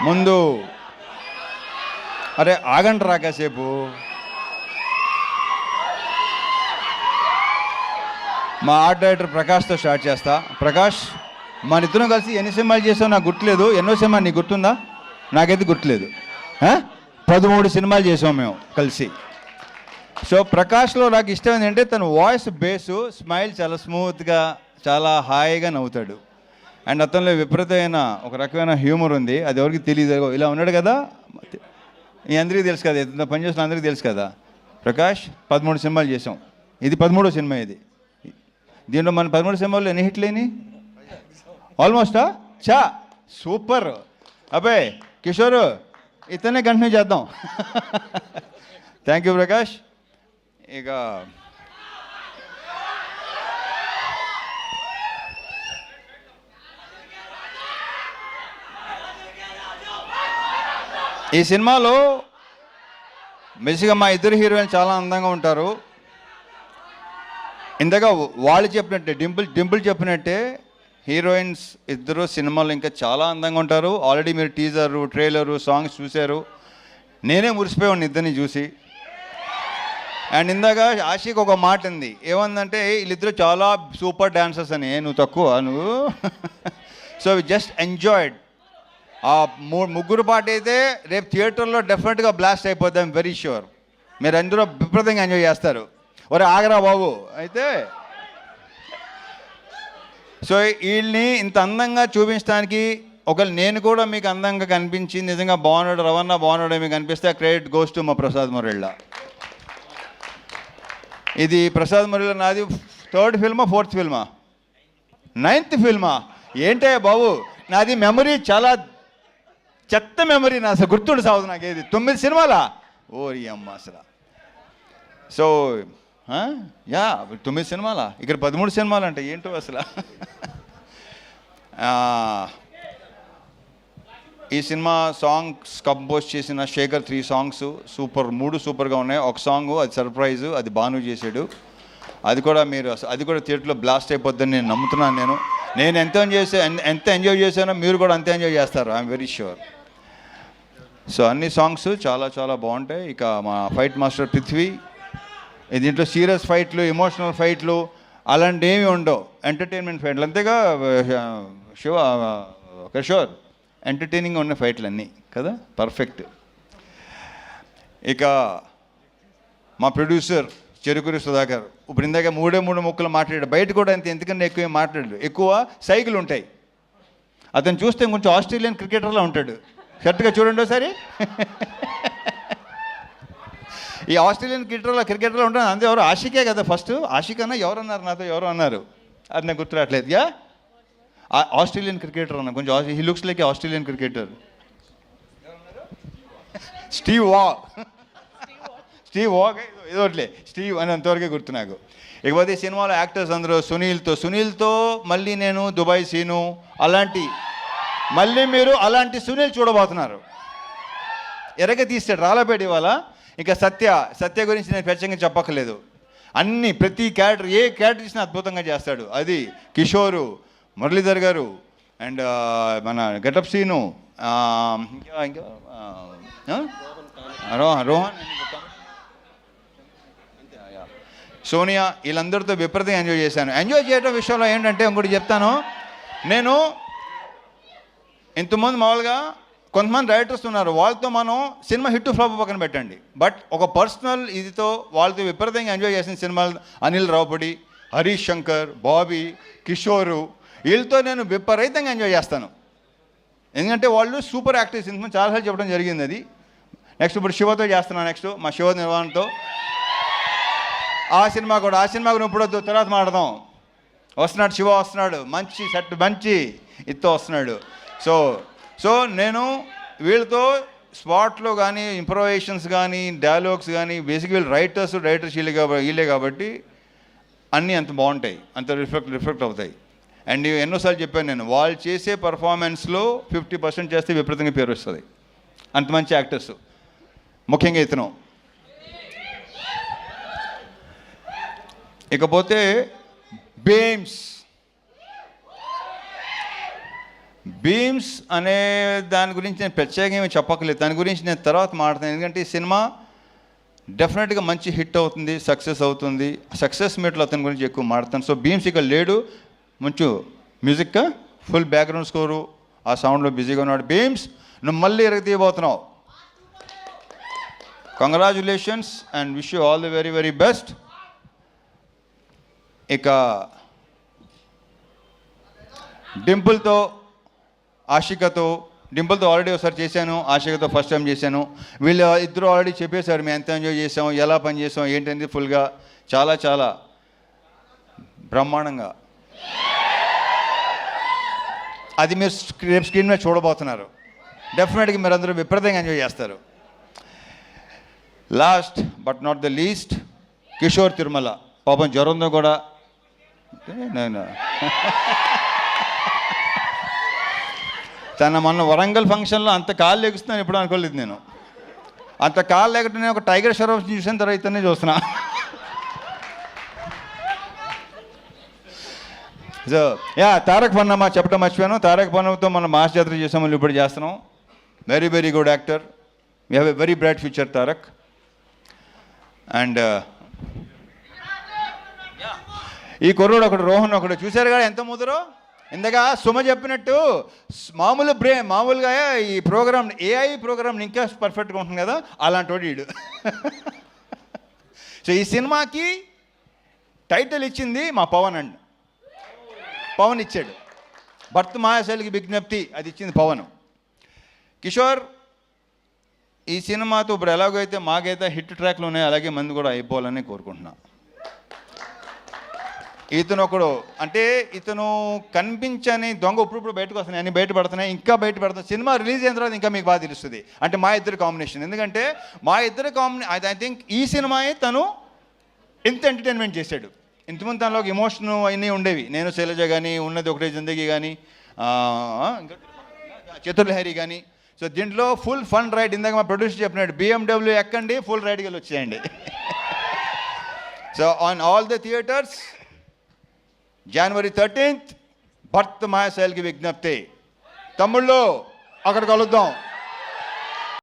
ముందు అరే ఆగండి రా కాసేపు. మా ఆర్ట్ డైరెక్టర్ ప్రకాష్తో స్టార్ట్ చేస్తా. ప్రకాష్, మన ఇద్దరం కలిసి ఎన్ని సినిమాలు చేసావు నాకు గుర్తులేదు. ఎన్నో సినిమా నీకు గుర్తుందా? నాకైతే గుర్తులేదు. 13 సినిమాలు చేసాం మేము కలిసి. సో ప్రకాష్లో నాకు ఇష్టం ఏంటంటే తన వాయిస్ బేసు, స్మైల్ చాలా స్మూత్గా, చాలా హాయిగా నవ్వుతాడు. అండ్ అతనిలో విపరీతమైన ఒక రకమైన హ్యూమర్ ఉంది. అది ఎవరికి తెలియదు. ఇలా ఉన్నాడు కదా, ఈ అందరికీ తెలుసు కదా, ఎంత పనిచేసిన అందరికీ తెలుసు కదా. ప్రకాష్ 13 సినిమాలు చేసాం. ఇది 13వ సినిమా. దీంట్లో మన 13 సినిమాల్లో ఎన్ని హిట్లేని? ఆల్మోస్టా చా సూపర్. అబ్బాయి కిషోరు, ఇతనే కంటిన్యూ చేద్దాం. Thank you Prakash. ఇక ఈ సినిమాలో బేసిక్గా మా ఇద్దరు హీరోయిన్ చాలా అందంగా ఉంటారు. ఇంతగా వాళ్ళు చెప్పినట్టే, డింపుల్ చెప్పినట్టే హీరోయిన్స్ ఇద్దరు సినిమాలో ఇంకా చాలా అందంగా ఉంటారు. ఆల్రెడీ మీరు టీజరు, ట్రైలరు, సాంగ్స్ చూశారు. నేనే మురిసిపోయాను ఇద్దరిని చూసి. అండ్ ఇందాక ఆషిక్ ఒక మాట ఉంది, ఏమందంటే వీళ్ళిద్దరు చాలా సూపర్ డాన్సర్స్ అని. నువ్వు తక్కువ నువ్వు. So we just enjoyed. ఆ ముగ్గురు పాట అయితే రేపు థియేటర్లో డెఫినెట్గా బ్లాస్ట్ అయిపోద్ది. I'm very sure. మీరు అందరూ విపరీతంగా ఎంజాయ్ చేస్తారు. ఒరే ఆగరా బాబు. అయితే సో వీళ్ళని ఇంత అందంగా చూపించడానికి ఒకవేళ నేను కూడా మీకు అందంగా కనిపించి నిజంగా బాగున్నాడు, రవణ బాగున్నాడు మీకు అనిపిస్తే ఆ క్రెడిట్ గోస్ టు మా ప్రసాద్ మురళి. ఇది ప్రసాద్ మురళి నాది 3rd ఫిల్మా 4th ఫిల్మా 9th ఫిల్మా ఏంటే బాబు. నాది మెమరీ చాలా చెత్త మెమరీ. నా అసలు గుర్తుండి సాగుదు నాకు. ఏది 9 సినిమాలా? ఓరి అమ్మ అసలు. సో యా 9 సినిమాలా, ఇక్కడ 13 సినిమాలు అంటే ఏంటో అసలు. ఈ సినిమా సాంగ్స్ కంపోజ్ చేసిన శేఖర్ 3 సాంగ్స్ సూపర్, 3 సూపర్గా ఉన్నాయి. ఒక సాంగ్ అది సర్ప్రైజు, అది భాను చేశాడు. అది కూడా మీరు అది కూడా థియేటర్లో బ్లాస్ట్ అయిపోద్దని నేను నమ్ముతున్నాను. నేను ఎంత ఎంజాయ్ చేశానో మీరు కూడా అంతే ఎంజాయ్ చేస్తారు. I'm very sure. సో అన్ని సాంగ్స్ చాలా చాలా బాగుంటాయి. ఇక మా ఫైట్ మాస్టర్ పృథ్వీ, దీంట్లో సీరియస్ ఫైట్లు, ఎమోషనల్ ఫైట్లు అలాంటి ఏమి ఉండవు. ఎంటర్టైన్మెంట్ ఫైట్లు అంతేగా కిషోర్. ఎంటర్టైనింగ్ ఉన్న ఫైట్లు అన్నీ కదా, పర్ఫెక్ట్. ఇక మా ప్రొడ్యూసర్ చెరుకూరి సుధాకర్ ఇప్పుడు ఇందాక 3 ముక్కలు మాట్లాడాడు. బయట కూడా ఎందుకన్నా ఎక్కువ మాట్లాడాడు. ఎక్కువ సైకిల్ ఉంటాయి. అతను చూస్తే కొంచెం ఆస్ట్రేలియన్ క్రికెటర్లా ఉంటాడు. కరెక్ట్గా చూడండి ఒకసారి. ఈ ఆస్ట్రేలియన్ క్రికెటర్లో ఉంటాను. అంతే ఎవరు? ఆషికే కదా ఫస్ట్. ఆషిక్ అన్న ఎవరన్నారు నాతో, ఎవరు అన్నారు, అది నాకు గుర్తురాట్లేదు. ఆస్ట్రేలియన్ క్రికెటర్ అన్న, కొంచెం he looks like Australian cricketer. Steve Waugh ఏదోట్లే, స్టీవ్ అని అంతవరకే గుర్తు నాకు. ఇకపోతే ఈ సినిమాలో యాక్టర్స్ అందరూ సునీల్తో మళ్ళీ నేను దుబాయ్ సీను అలాంటి, మళ్ళీ మీరు అలాంటి సునీల్ చూడబోతున్నారు. ఎరగ తీస్తాడు రాళ్ళపేట ఇవాళ. ఇంకా సత్య గురించి నేను ప్రత్యేకంగా చెప్పక్కర్లేదు. ప్రతి క్యారెక్టర్, ఏ క్యారెక్టర్ ఇచ్చినా అద్భుతంగా చేస్తాడు. అది కిషోరు, మురళీధర్ గారు అండ్ మన గెటప్ సీను, ఇంకా రోహన్, సోనియా, వీళ్ళందరితో విపరీతంగా ఎంజాయ్ చేశాను. ఎంజాయ్ చేయడం విషయంలో ఏంటంటే ఇంకోటి చెప్తాను. నేను ఇంతకుముందు మామూలుగా కొంతమంది డైరెక్టర్స్ ఉన్నారు, వాళ్ళతో మనం సినిమా హిట్ ఫ్లాప్ పక్కన పెట్టండి. బట్ ఒక పర్సనల్ ఇదితో వాళ్ళతో విపరీతంగా ఎంజాయ్ చేసిన సినిమాలు అనిల్ రావుపడి, హరీష్ శంకర్, బాబీ, కిషోరు, వీళ్ళతో నేను విపరీతంగా ఎంజాయ్ చేస్తాను. ఎందుకంటే వాళ్ళు సూపర్ యాక్టర్స్. ఇంతకుముందు చాలాసార్లు చెప్పడం జరిగింది అది. నెక్స్ట్ ఇప్పుడు శివతో చేస్తున్నాను. నెక్స్ట్ మా శివ నిర్వాణతో ఆ సినిమా కూడా ఇప్పుడు తర్వాత మాట్లాడదాం. వస్తున్నాడు శివ, వస్తున్నాడు మంచి సెట్, మంచి ఇత్తో వస్తున్నాడు. సో నేను వీళ్ళతో స్పాట్లో కానీ ఇంప్రొవైజేషన్స్ కానీ డైలాగ్స్ కానీ బేసిక్ వీళ్ళు రైటర్స్ వీళ్ళే కాబట్టి అన్నీ అంత బాగుంటాయి, అంత రిఫ్లెక్ట్ అవుతాయి. అండ్ ఎన్నోసార్లు చెప్పాను నేను, వాళ్ళు చేసే పర్ఫార్మెన్స్లో 50% చేస్తే విపరీతంగా పేరు వస్తుంది. అంత మంచి యాక్టర్స్, ముఖ్యంగా ఇతను. ఇకపోతే బీమ్స్ అనే దాని గురించి నేను ప్రత్యేకంగా చెప్పక్కర్లేదు, దాని గురించి నేను తర్వాత మాట్లాడతాను. ఎందుకంటే ఈ సినిమా డెఫినెట్గా మంచి హిట్ అవుతుంది, సక్సెస్ అవుతుంది. సక్సెస్ మీట్లో అతని గురించి ఎక్కువ మాట్లాడతాను. సో బీమ్స్ ఇక్కడ లేడు, మంచి మ్యూజిక్ ఫుల్ బ్యాక్గ్రౌండ్ స్కోరు, ఆ సౌండ్లో బిజీగా ఉన్నాడు. బీమ్స్, నువ్వు మళ్ళీ ఎరగతీయబోతున్నావు. Congratulations and wish you all the very very best. ఇక డింపుల్తో, ఆషికతో, డింపుల్తో ఆల్రెడీ ఒకసారి చేశాను, ఆషికతో ఫస్ట్ టైం చేశాను. వీళ్ళు ఇద్దరు ఆల్రెడీ చెప్పేశారు మేము ఎంత ఎంజాయ్ చేసాం, ఎలా పని చేసాం ఏంటంటే ఫుల్గా చాలా చాలా బ్రహ్మాండంగా. అది మీరు రేపు స్క్రీన్ మీద చూడబోతున్నారు. డెఫినెట్గా మీరు అందరూ విపరీతంగా ఎంజాయ్ చేస్తారు. Last but not the least, Kishore Tirumala. పాపం జ్వరంతో కూడా నేను తన మొన్న వరంగల్ ఫంక్షన్లో అంత కాళ్ళు లెగుస్తున్నాను ఎప్పుడు అనుకోలేదు నేను. అంత కాళ్ళు లేకపోతే నేను ఒక టైగర్ షరఫ్ చూసిన తర్వాతనే చూస్తున్నా. సో తారక్ పన్నమ్మ చెప్పడం మర్చిపోయాను. తారక్ పన్నమ్మతో మనం మాస్ జాతర చేసాము, మళ్ళీ ఇప్పుడు చేస్తున్నాం. Very very good actor, we have a very bright future Tarak. And ఈ కుర్రోడు ఒకడు, రోహన్ ఒకడు, చూశారు కదా ఎంత ముదరో. ఇందాక సుమ చెప్పినట్టు మామూలుగా ఈ ప్రోగ్రామ్ ఏఐ ప్రోగ్రామ్ ఇంకా పర్ఫెక్ట్గా ఉంటుంది కదా, అలాంటి వాడు వీడు. సో ఈ సినిమాకి టైటిల్ ఇచ్చింది మా పవన్ అండి. పవన్ ఇచ్చాడు. భర్త మహాశైలికి విజ్ఞప్తి, అది ఇచ్చింది పవన్. కిషోర్, ఈ సినిమాతో ఇప్పుడు ఎలాగైతే మాకైతే హిట్ ట్రాక్లు ఉన్నాయో అలాగే మంది కూడా అయిపోవాలని కోరుకుంటున్నా. ఇతను ఒకడు, అంటే ఇతను కనిపించని దొంగ ఇప్పుడు బయటకు వస్తున్నాయి, అన్ని బయటపడుతున్నాయి, ఇంకా బయటపడుతున్నాయి. సినిమా రిలీజ్ అయిన తర్వాత ఇంకా మీకు బాగా తెలుస్తుంది. అంటే మా ఇద్దరు కాంబినేషన్, ఎందుకంటే మా ఇద్దరు ఐ థింక్ ఈ సినిమాయే తను ఎంత ఎంటర్టైన్మెంట్ చేశాడు. ఇంతమంది తనలో ఒక ఎమోషన్ అన్నీ ఉండేవి. నేను శైలజ కానీ, ఉన్నది ఒకటే జిందగీ కానీ, ఇంకా చతుర్లహరి కానీ. సో దీంట్లో ఫుల్ ఫన్ రైడ్. ఇందాక మా ప్రొడ్యూసర్ చెప్పినాడు, BMW ఎక్కండి, ఫుల్ రైడ్కి వెళ్ళి వచ్చేయండి. So on all the theatres January 13th, భర్త మహాశైలికి విజ్ఞప్తి. తమ్ముళ్ళు అక్కడ కలుద్దాం.